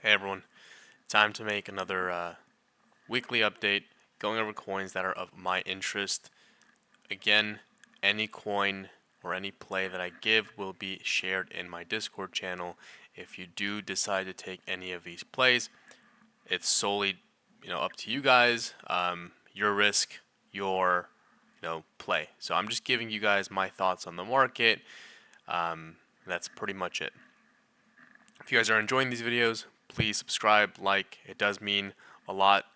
Hey everyone, time to make another weekly update going over coins that are of my interest. Again, any coin or any play that I give will be shared in my Discord channel. If you do decide to take any of these plays, it's solely up to you guys, your risk, your play. So I'm just giving you guys my thoughts on the market. That's pretty much it. If you guys are enjoying these videos, please subscribe, like. It does mean a lot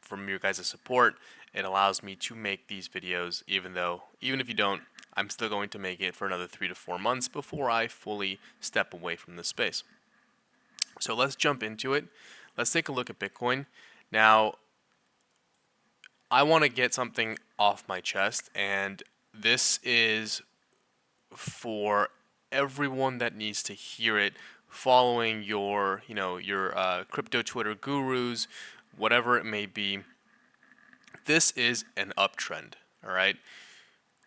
from your guys' support. It allows me to make these videos, even if you don't, I'm still going to make it for another 3 to 4 months before I fully step away from this space. So let's jump into it. Let's take a look at Bitcoin. Now, I want to get something off my chest, and this is for everyone that needs to hear it, following your crypto Twitter gurus, whatever it may be. This is an uptrend. All right,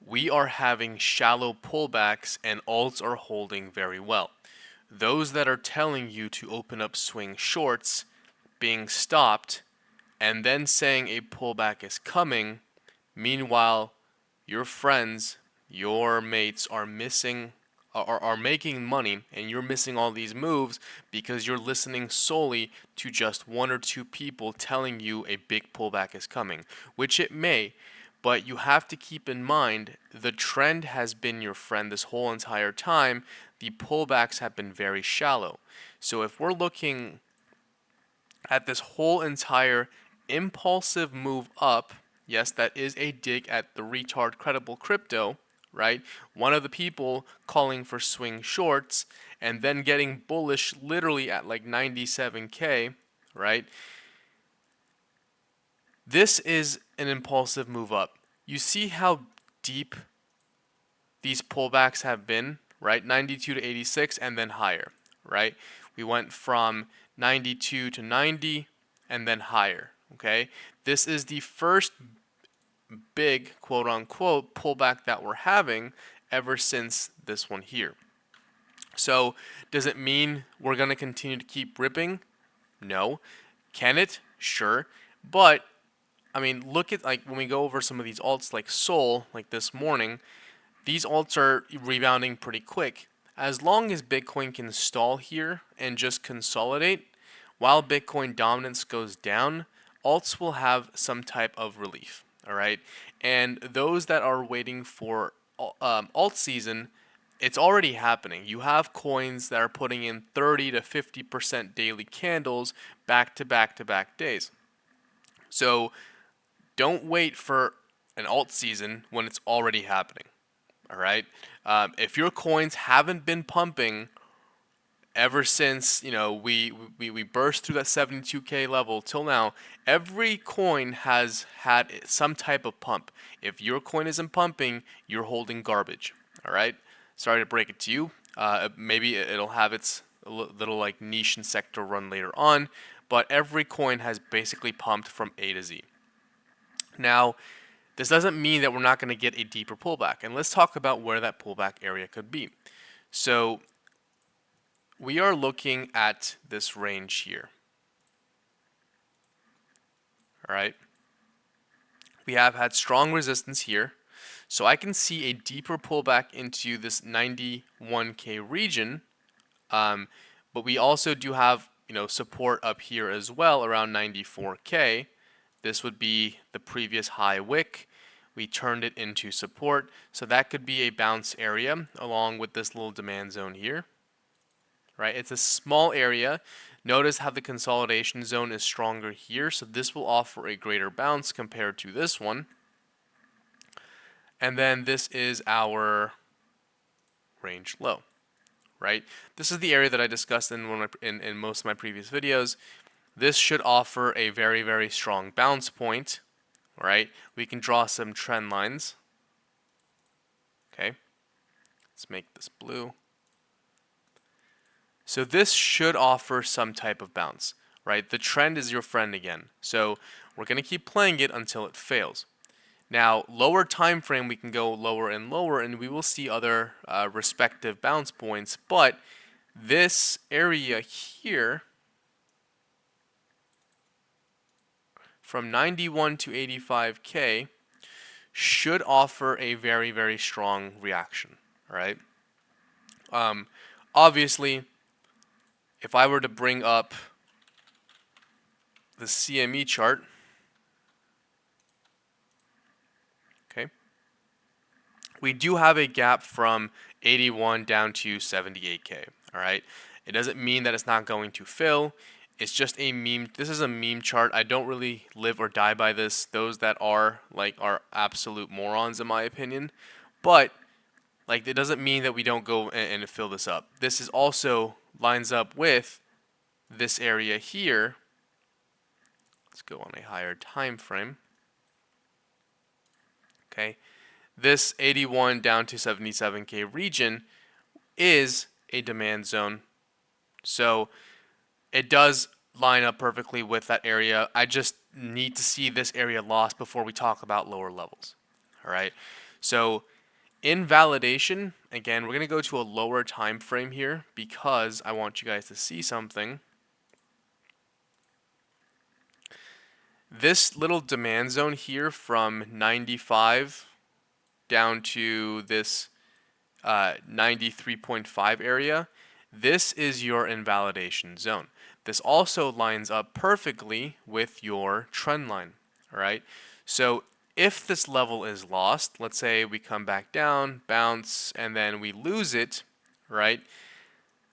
we are having shallow pullbacks and alts are holding very well. Those that are telling you to open up swing shorts being stopped and then saying a pullback is coming, meanwhile your friends, your mates are making money, and you're missing all these moves because you're listening solely to just one or two people telling you a big pullback is coming, which it may, but you have to keep in mind the trend has been your friend this whole entire time. The pullbacks have been very shallow. So if we're looking at this whole entire impulsive move up, yes, that is a dig at the retard credible crypto, right? One of the people calling for swing shorts and then getting bullish literally at like 97K, right? This is an impulsive move up. You see how deep these pullbacks have been, right? 92 to 86 and then higher, right? We went from 92 to 90 and then higher, okay? This is the first big quote unquote pullback that we're having ever since this one here. So does it mean we're going to continue to keep ripping? No. Can it? Sure. But I mean, look at like when we go over some of these alts like Sol, like this morning, these alts are rebounding pretty quick. As long as Bitcoin can stall here and just consolidate, while Bitcoin dominance goes down, alts will have some type of relief. All right, and those that are waiting for alt season, it's already happening. You have coins that are putting in 30 to 50% daily candles back to back to back days. So don't wait for an alt season when it's already happening. All right, if your coins haven't been pumping ever since we burst through that 72K level till now, every coin has had some type of pump. If your coin isn't pumping, you're holding garbage. All right, sorry to break it to you. Maybe it'll have its little like niche and sector run later on, but every coin has basically pumped from A to Z. Now, this doesn't mean that we're not going to get a deeper pullback, and let's talk about where that pullback area could be. So we are looking at this range here. All right. We have had strong resistance here. So I can see a deeper pullback into this 91K region. But we also do have, support up here as well around 94K. This would be the previous high wick. We turned it into support. So that could be a bounce area along with this little demand zone here. Right, it's a small area. Notice how the consolidation zone is stronger here, so this will offer a greater bounce compared to this one. And then this is our range low, right? This is the area that I discussed in most of my previous videos. This should offer a very, very strong bounce point, right? We can draw some trend lines. Okay, let's make this blue. So this should offer some type of bounce, right? The trend is your friend again. So we're going to keep playing it until it fails. Now, lower time frame, we can go lower and lower, and we will see other respective bounce points. But this area here, from 91 to 85K should offer a very, very strong reaction, all right? Obviously, if I were to bring up the CME chart, okay, we do have a gap from 81 down to 78K, all right? It doesn't mean that it's not going to fill. It's just a meme. This is a meme chart. I don't really live or die by this. Those that are absolute morons in my opinion. But like, it doesn't mean that we don't go and fill this up. This is also lines up with this area here. Let's go on a higher time frame. Okay. This 81 down to 77K region is a demand zone. So it does line up perfectly with that area. I just need to see this area lost before we talk about lower levels. All right. So in validation, again, we're going to go to a lower time frame here because I want you guys to see something. This little demand zone here from 95 down to this 93.5 area, this is your invalidation zone. This also lines up perfectly with your trend line, all right? So if this level is lost, let's say we come back down, bounce, and then we lose it, right?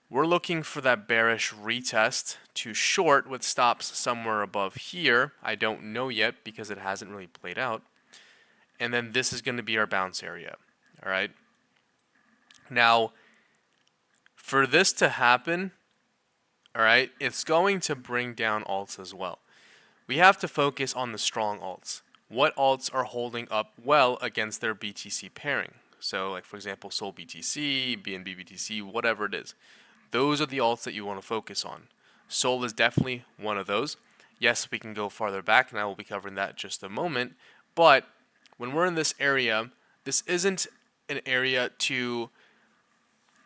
We're looking for that bearish retest to short with stops somewhere above here. I don't know yet because it hasn't really played out. And then this is going to be our bounce area, all right? Now, for this to happen, all right, it's going to bring down alts as well. We have to focus on the strong alts. What alts are holding up well against their BTC pairing? So, like for example, Sol BTC, BNB BTC, whatever it is. Those are the alts that you want to focus on. Sol is definitely one of those. Yes, we can go farther back, and I will be covering that in just a moment. But when we're in this area, this isn't an area to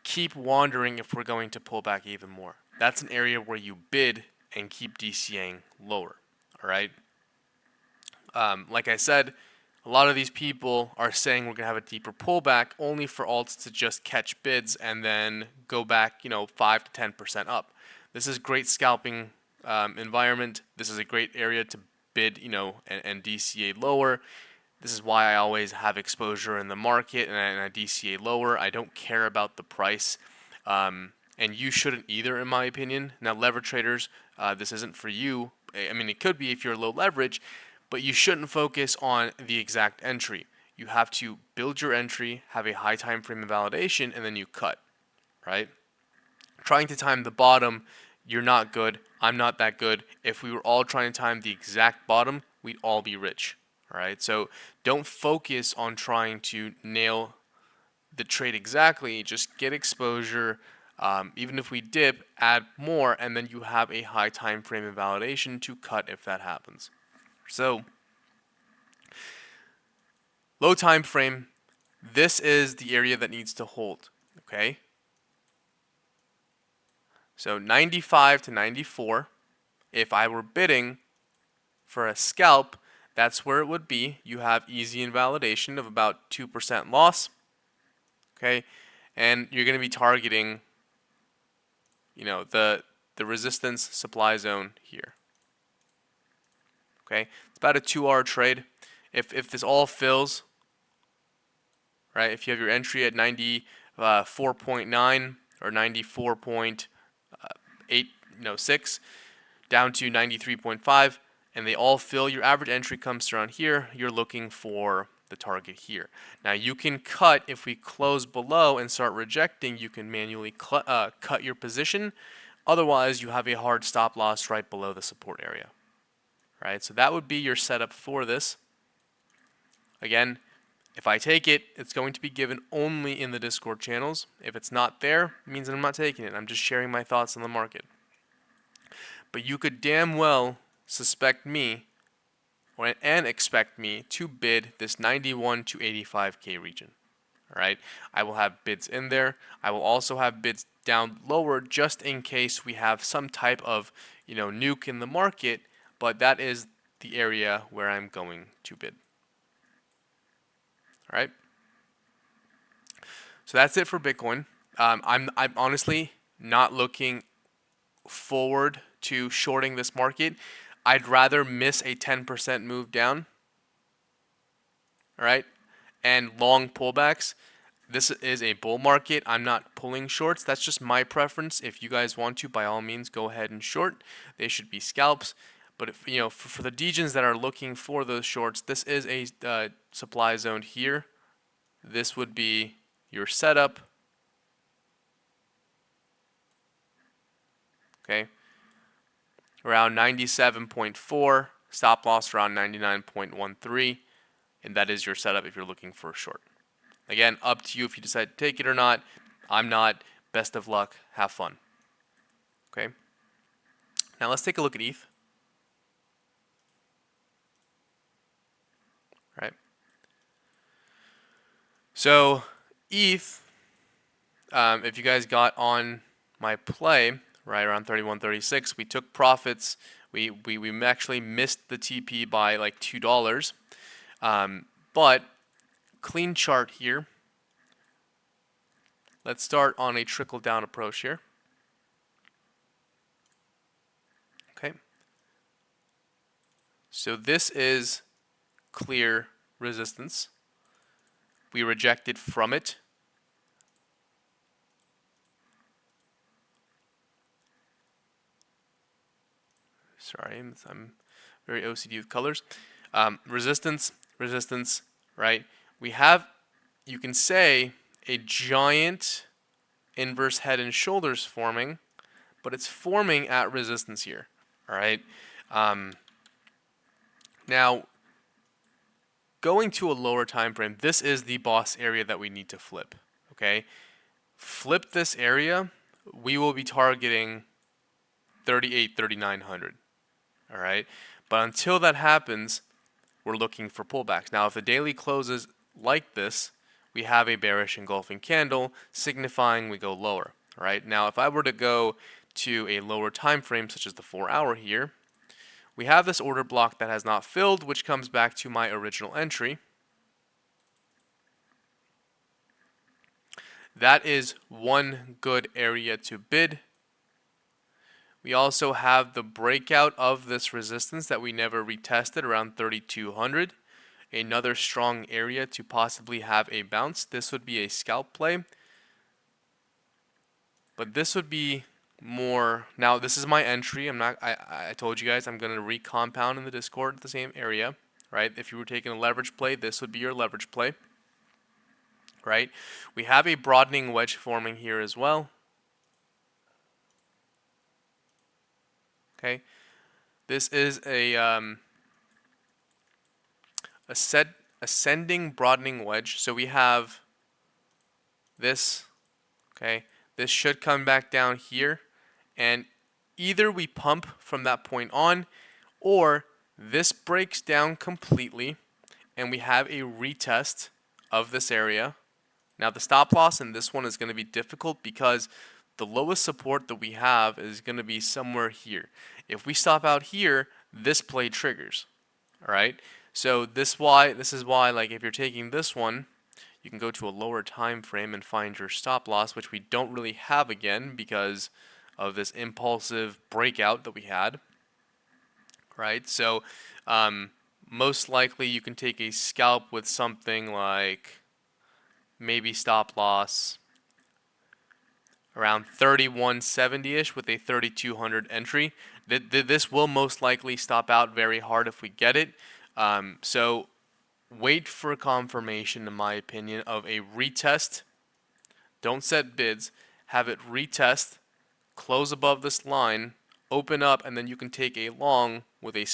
keep wandering if we're going to pull back even more. That's an area where you bid and keep DCAing lower, all right? Like I said, a lot of these people are saying we're going to have a deeper pullback only for alts to just catch bids and then go back, 5 to 10% up. This is great scalping environment. This is a great area to bid, and DCA lower. This is why I always have exposure in the market and I DCA lower. I don't care about the price. And you shouldn't either, in my opinion. Now, leverage traders, this isn't for you. I mean, it could be if you're low leverage, but you shouldn't focus on the exact entry. You have to build your entry, have a high time frame of validation, and then you cut, right? Trying to time the bottom, you're not good. I'm not that good. If we were all trying to time the exact bottom, we'd all be rich, all right? So don't focus on trying to nail the trade exactly. Just get exposure. Even if we dip, add more, and then you have a high time frame of validation to cut if that happens. So, low time frame, this is the area that needs to hold, okay? So 95 to 94, if I were bidding for a scalp, that's where it would be. You have easy invalidation of about 2% loss, okay? And you're going to be targeting, the resistance supply zone here. Okay, it's about a 2-hour trade. If this all fills, right? If you have your entry at 94.9 or 94.8, down to 93.5, and they all fill, your average entry comes around here. You're looking for the target here. Now you can cut if we close below and start rejecting. You can manually cut your position. Otherwise, you have a hard stop loss right below the support area. Right, so that would be your setup for this. Again, if I take it, it's going to be given only in the Discord channels. If it's not there, it means I'm not taking it. I'm just sharing my thoughts on the market. But you could damn well suspect me and expect me to bid this 91 to 85K region. All right, I will have bids in there. I will also have bids down lower just in case we have some type of nuke in the market. But that is the area where I'm going to bid. All right. So that's it for Bitcoin. I'm honestly not looking forward to shorting this market. I'd rather miss a 10% move down, all right, and long pullbacks. This is a bull market. I'm not pulling shorts. That's just my preference. If you guys want to, by all means, go ahead and short. They should be scalps. But if you know, for the degens that are looking for those shorts, this is a supply zone here. This would be your setup. Okay, around 97.4, stop loss around 99.13, and that is your setup if you're looking for a short. Again, up to you if you decide to take it or not. I'm not. Best of luck. Have fun. Okay. Now let's take a look at ETH. Right. So ETH, if you guys got on my play right around 31.36, we took profits. We actually missed the TP by like $2, but clean chart here. Let's start on a trickle down approach here. Okay. So this is clear resistance. We rejected from it. Sorry, I'm very OCD with colors. Resistance, resistance, right? We have, you can say, a giant inverse head and shoulders forming, but it's forming at resistance here, all right? Now, going to a lower time frame, this is the boss area that we need to flip, okay? Flip this area, we will be targeting 3,900, all right? But until that happens, we're looking for pullbacks. Now, if the daily closes like this, we have a bearish engulfing candle signifying we go lower, all right? Now, if I were to go to a lower time frame, such as the 4-hour here, we have this order block that has not filled, which comes back to my original entry. That is one good area to bid. We also have the breakout of this resistance that we never retested around 3,200. Another strong area to possibly have a bounce. This would be a scalp play. But this would be more, now this is my entry. I told you guys I'm going to recompound in the Discord the same area, right? If you were taking a leverage play, this would be your leverage play, right? We have a broadening wedge forming here as well. Okay, this is a ascending broadening wedge. So we have this, okay, this should come back down here, and either we pump from that point on, or this breaks down completely and we have a retest of this area. Now the stop loss in this one is going to be difficult because the lowest support that we have is going to be somewhere here. If we stop out here, this play triggers. All right. So this is why, like, if you're taking this one, you can go to a lower time frame and find your stop loss, which we don't really have again because of this impulsive breakout that we had. Right. So most likely you can take a scalp with something like maybe stop loss around 3170-ish with a 3200 entry. This will most likely stop out very hard if we get it. So wait for confirmation, in my opinion, of a retest. Don't set bids. Have it retest, close above this line, open up, and then you can take a long with a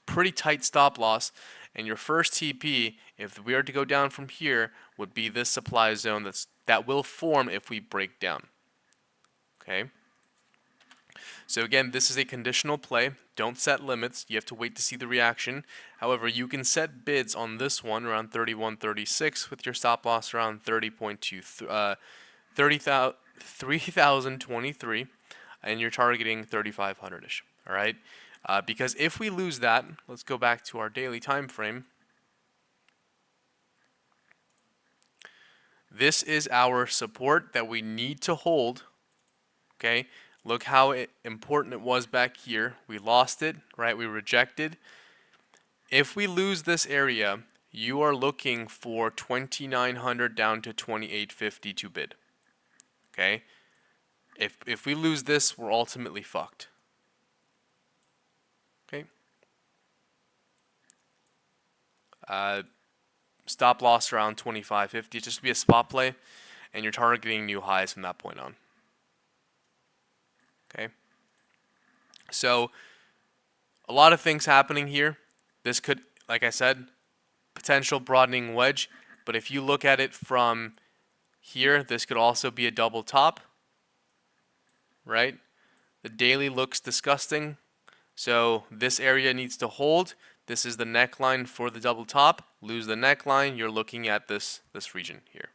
pretty tight stop loss. And your first TP, if we are to go down from here, would be this supply zone that will form if we break down. Okay. So again, this is a conditional play. Don't set limits. You have to wait to see the reaction. However, you can set bids on this one around 31.36 with your stop loss around 30,023, and you're targeting 3,500-ish. All right, because if we lose that, let's go back to our daily time frame. This is our support that we need to hold. Okay, look how important it was back here. We lost it, right? We rejected. If we lose this area, you are looking for 2,900 down to 2,850 to bid. Okay, if we lose this, we're ultimately fucked. Okay. Stop loss around 2,550. Just be a spot play, and you're targeting new highs from that point on. Okay. So a lot of things happening here. This could, like I said, potential broadening wedge. But if you look at it from here, this could also be a double top, right? The daily looks disgusting. So this area needs to hold. This is the neckline for the double top. Lose the neckline, you're looking at this region here.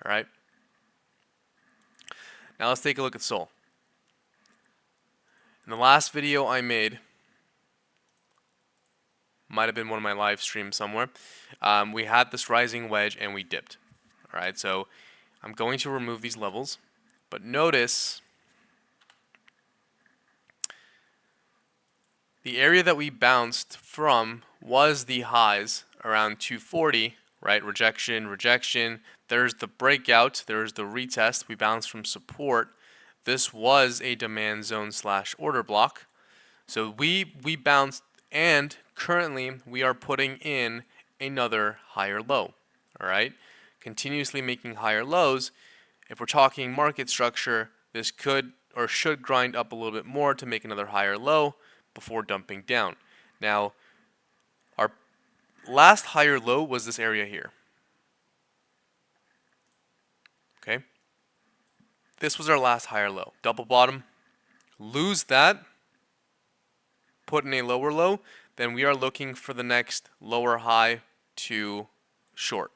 All right. Now let's take a look at Sol. In the last video I made, might have been one of my live streams somewhere, we had this rising wedge and we dipped. All right, so I'm going to remove these levels, but notice the area that we bounced from was the highs around 240, right? Rejection, rejection. There's the breakout. There's the retest. We bounced from support. This was a demand zone / order block. So we bounced, and currently we are putting in another higher low. All right? Continuously making higher lows. If we're talking market structure, this could or should grind up a little bit more to make another higher low before dumping down. Now, our last higher low was this area here. Okay? This was our last higher low. Double bottom. Lose that. Put in a lower low. Then we are looking for the next lower high to short.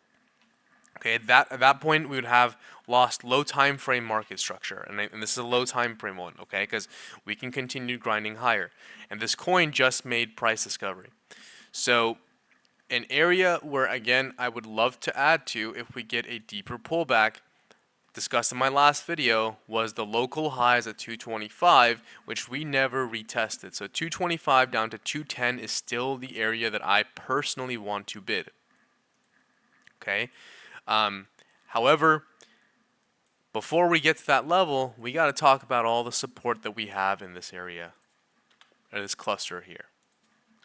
Okay, at that point we would have lost low time frame market structure, and this is a low time frame one, okay, because we can continue grinding higher. And this coin just made price discovery. So an area where, again, I would love to add to if we get a deeper pullback, discussed in my last video, was the local highs at 225, which we never retested. So 225 down to 210 is still the area that I personally want to bid. Okay. However, before we get to that level, we got to talk about all the support that we have in this area, or this cluster here.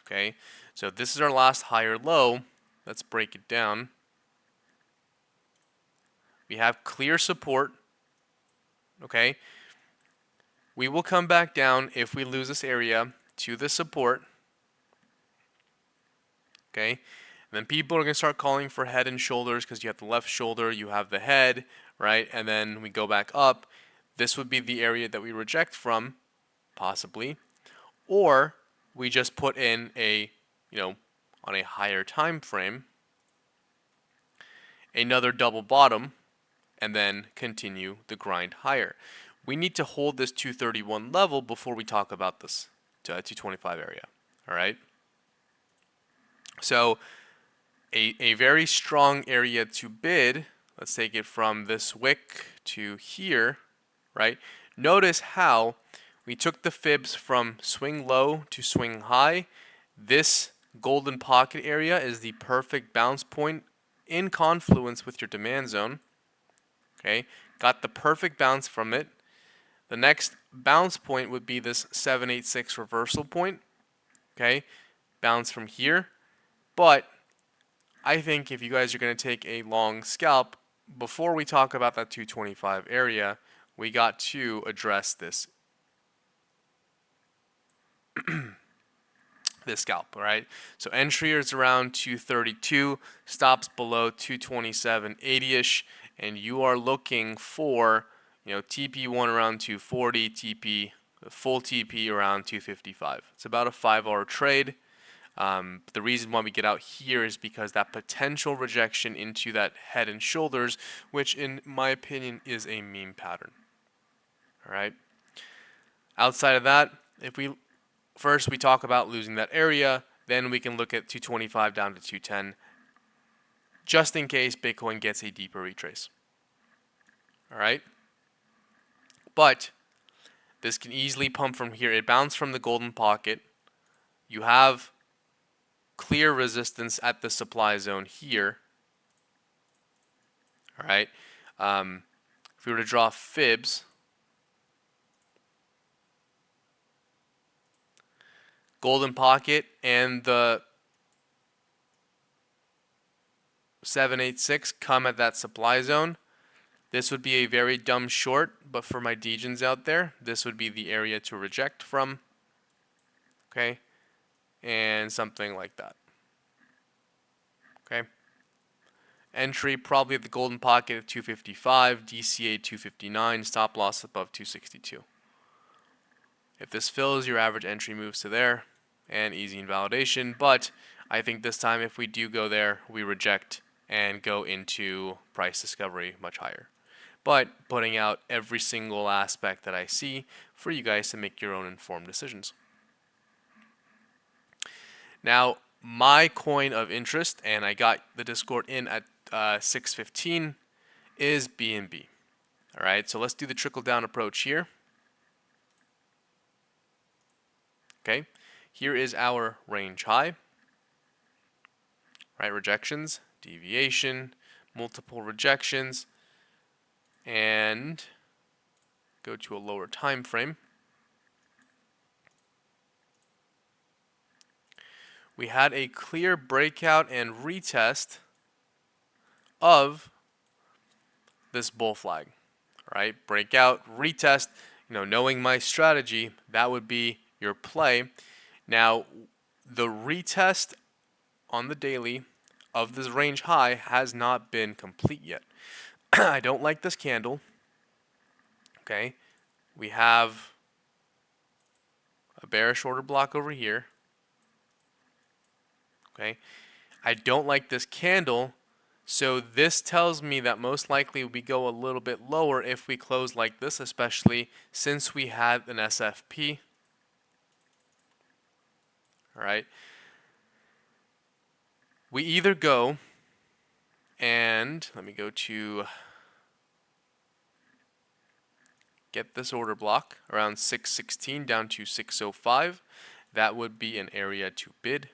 Okay, so this is our last higher low. Let's break it down. We have clear support. Okay, we will come back down if we lose this area to the support. Okay. And then people are going to start calling for head and shoulders because you have the left shoulder, you have the head, right? And then we go back up. This would be the area that we reject from, possibly. Or we just put in a, on a higher time frame, another double bottom, and then continue the grind higher. We need to hold this 231 level before we talk about this 225 area, all right? So a very strong area to bid, let's take it from this wick to here, right? Notice how we took the fibs from swing low to swing high. This golden pocket area is the perfect bounce point in confluence with your demand zone. Okay, got the perfect bounce from it. The next bounce point would be this 786 reversal point. Okay, bounce from here. But I think if you guys are going to take a long scalp, before we talk about that 225 area, we got to address this this scalp, all right? So entry is around 232, stops below 227.80ish, and you are looking for, TP1 around 240, full TP around 255. It's about a 5-hour trade. The reason why we get out here is because that potential rejection into that head and shoulders, which in my opinion is a meme pattern. All right. Outside of that, if we first we talk about losing that area, then we can look at 225 down to 210, just in case Bitcoin gets a deeper retrace. All right, but this can easily pump from here. It bounced from the golden pocket. You have clear resistance at the supply zone here. All right, if we were to draw fibs, golden pocket and the 786 come at that supply zone. This would be a very dumb short, but for my degens out there, this would be the area to reject from. Okay, and something like that. Okay, entry probably at the golden pocket of 255, DCA 259, stop loss above 262. If this fills, your average entry moves to there, and easy invalidation. But I think this time, if we do go there, we reject and go into price discovery much higher. But putting out every single aspect that I see for you guys to make your own informed decisions. Now, my coin of interest, and I got the Discord in at 6:15, is BNB. All right, so let's do the trickle down approach here. Okay, here is our range high. Right, rejections, deviation, multiple rejections, and go to a lower time frame. We had a clear breakout and retest of this bull flag. Right, breakout, retest. Knowing my strategy, that would be your play. Now, the retest on the daily of this range high has not been complete yet. I don't like this candle. Okay, we have a bearish order block over here. Okay, I don't like this candle, so this tells me that most likely we go a little bit lower if we close like this, especially since we had an SFP. All right, we either go and let me go to get this order block around 616 down to 605. That would be an area to bid.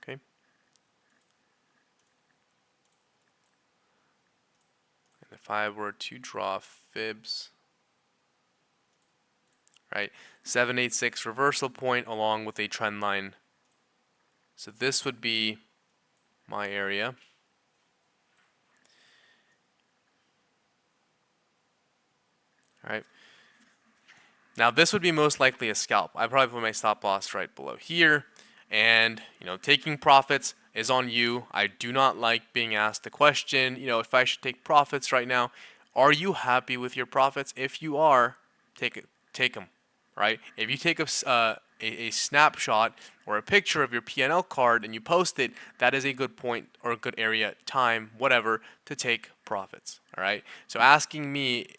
Okay. And if I were to draw fibs, right, 786 reversal point along with a trend line. So this would be my area. All right. Now this would be most likely a scalp. I probably put my stop loss right below here, and taking profits is on you. I do not like being asked the question, if I should take profits right now. Are you happy with your profits? If you are, take them. Right? If you take a snapshot or a picture of your P&L card and you post it, that is a good point or a good area, time, whatever, to take profits. All right. So asking me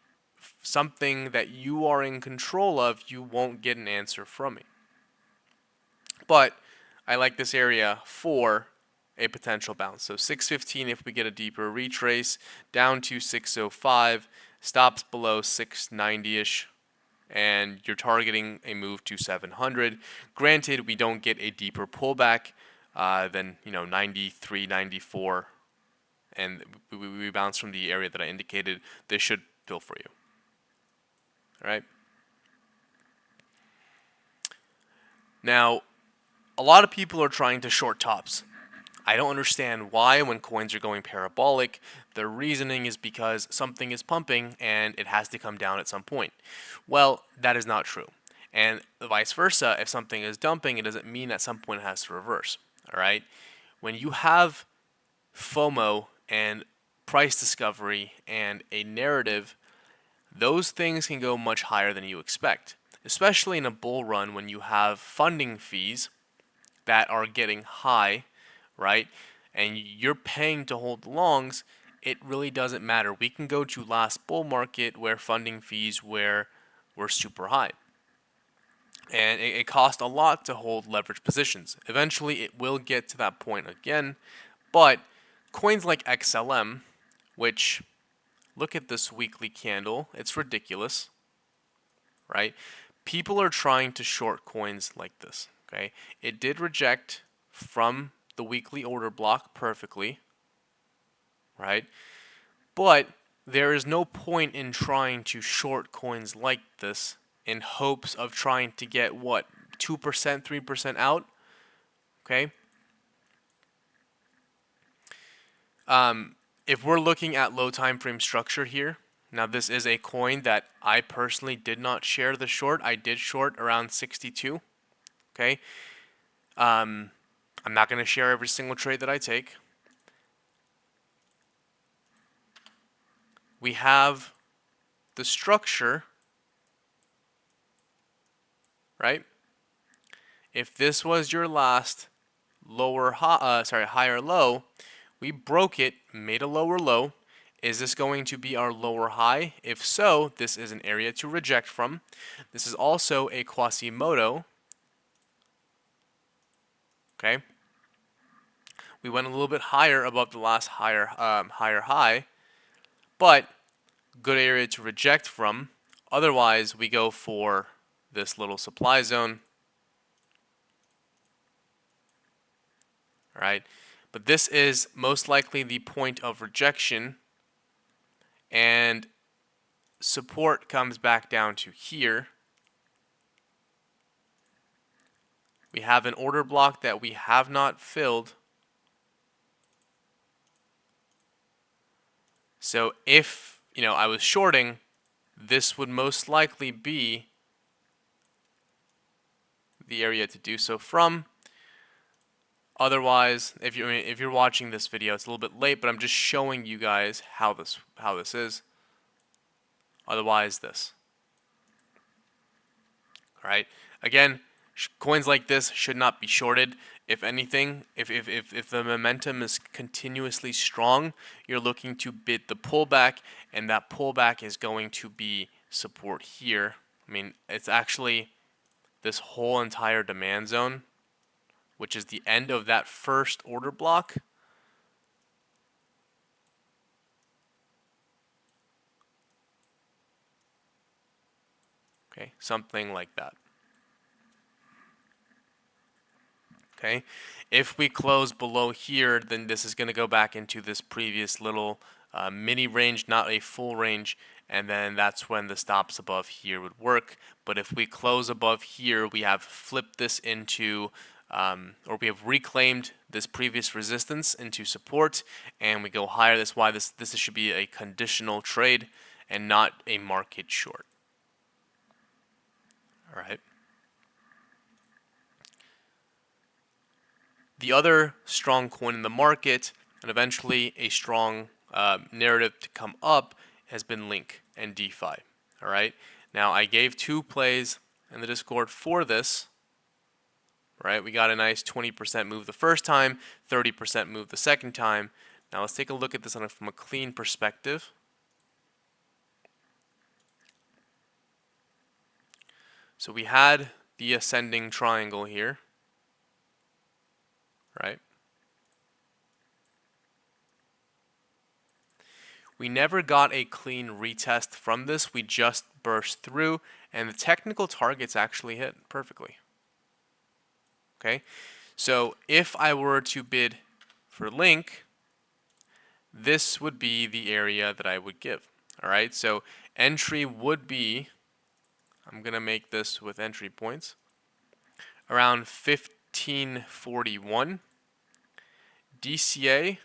something that you are in control of, you won't get an answer from me. But I like this area for a potential bounce. So 615 if we get a deeper retrace, down to 605, stops below 690-ish, and you're targeting a move to 700. Granted, we don't get a deeper pullback than 93, 94, and we bounce from the area that I indicated. This should fill for you. All right. Now, a lot of people are trying to short tops. I don't understand why when coins are going parabolic. The reasoning is because something is pumping and it has to come down at some point. Well, that is not true. And vice versa, if something is dumping, it doesn't mean at some point it has to reverse. All right? When you have FOMO and price discovery and a narrative, those things can go much higher than you expect, especially in a bull run when you have funding fees that are getting high, right? And you're paying to hold the longs. it really doesn't matter. We can go to last bull market where funding fees were super high. And it cost a lot to hold leverage positions. Eventually, it will get to that point again. But coins like XLM, which, look at this weekly candle, it's ridiculous, right? People are trying to short coins like this, okay? It did reject from the weekly order block perfectly, right? But there is no point in trying to short coins like this in hopes of trying to get what, 2%, 3% out, okay? If we're looking at low time frame structure here, now this is a coin that I personally did not share the short. I did short around 62, okay? I'm not going to share every single trade that I take. We have the structure, right? If this was your last higher low, we broke it, made a lower low. Is this going to be our lower high? If so, this is an area to reject from. This is also a Quasimodo. Okay. We went a little bit higher above the last higher high, but good area to reject from. Otherwise, we go for this little supply zone. All right. But this is most likely the point of rejection, and support comes back down to here. We have an order block that we have not filled. So if, I was shorting, this would most likely be the area to do so from. Otherwise, if you're watching this video, it's a little bit late, but I'm just showing you guys how this is. Otherwise, this. All right. Again, coins like this should not be shorted. If anything, if the momentum is continuously strong, you're looking to bid the pullback, and that pullback is going to be support here. I mean, it's actually this whole entire demand zone, which is the end of that first order block. Okay, something like that. Okay, if we close below here, then this is going to go back into this previous little mini range, not a full range, and then that's when the stops above here would work. But if we close above here, we have flipped this into, or we have reclaimed this previous resistance into support, and we go higher. That's why this should be a conditional trade and not a market short. All right. The other strong coin in the market, and eventually a strong narrative to come up, has been Link and DeFi. All right. Now I gave 2 plays in the Discord for this. Right. We got a nice 20% move the first time, 30% move the second time. Now let's take a look at this from a clean perspective. So we had the ascending triangle here. Right? We never got a clean retest from this. We just burst through, and the technical targets actually hit perfectly. Okay? So if I were to bid for Link, this would be the area that I would give. All right? So entry would be, I'm going to make this with entry points, around 1541. DCA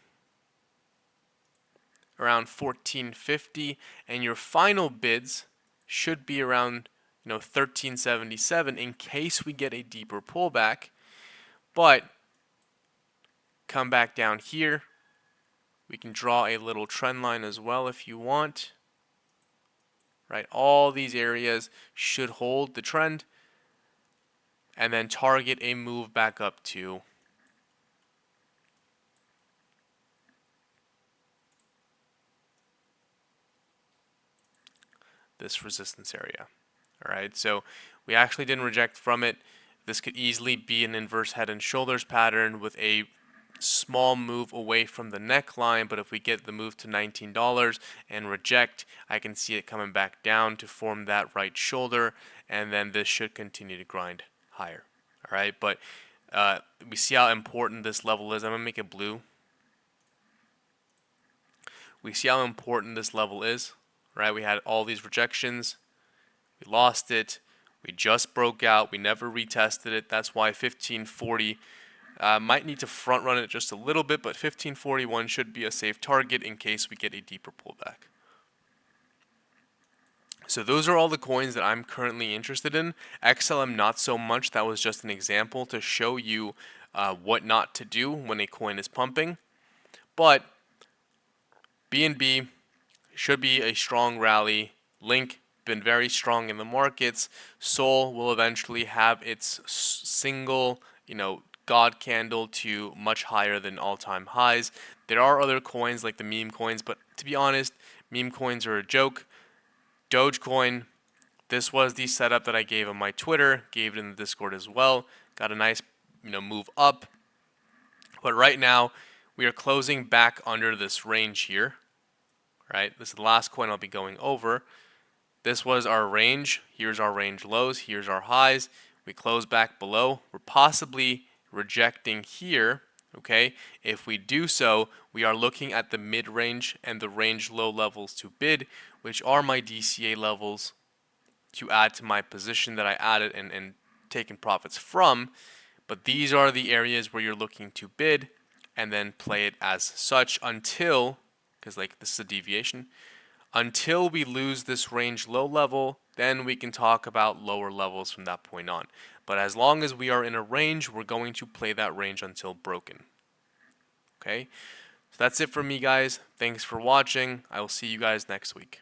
around 1450, and your final bids should be around 1377 in case we get a deeper pullback. But come back down here. We can draw a little trend line as well if you want. Right, all these areas should hold the trend, and then target a move back up to this resistance area. All right, so we actually didn't reject from it. This could easily be an inverse head and shoulders pattern with a small move away from the neckline, but if we get the move to $19 and reject, I can see it coming back down to form that right shoulder, and then this should continue to grind higher. All right, but we see how important this level is. I'm gonna make it blue. We see how important this level is, right? We had all these rejections, we lost it, we just broke out, we never retested it. That's why 1540 might need to front run it just a little bit, but 1541 should be a safe target in case we get a deeper pullback. So those are all the coins that I'm currently interested in. XLM not so much. That was just an example to show you what not to do when a coin is pumping. But BNB should be a strong rally. Link been very strong in the markets. Sol will eventually have its single, God candle to much higher than all-time highs. There are other coins like the meme coins, but to be honest, meme coins are a joke. Dogecoin, this was the setup that I gave on my Twitter, gave it in the Discord as well. Got a nice, move up. But right now, we are closing back under this range here. Right? This is the last coin I'll be going over. This was our range. Here's our range lows. Here's our highs. We close back below. We're possibly rejecting here. Okay, if we do so, we are looking at the mid-range and the range low levels to bid, which are my DCA levels to add to my position that I added and taken profits from. But these are the areas where you're looking to bid and then play it as such until, because this is a deviation, until we lose this range low level, then we can talk about lower levels from that point on. But as long as we are in a range, we're going to play that range until broken. Okay? So that's it from me, guys. Thanks for watching. I will see you guys next week.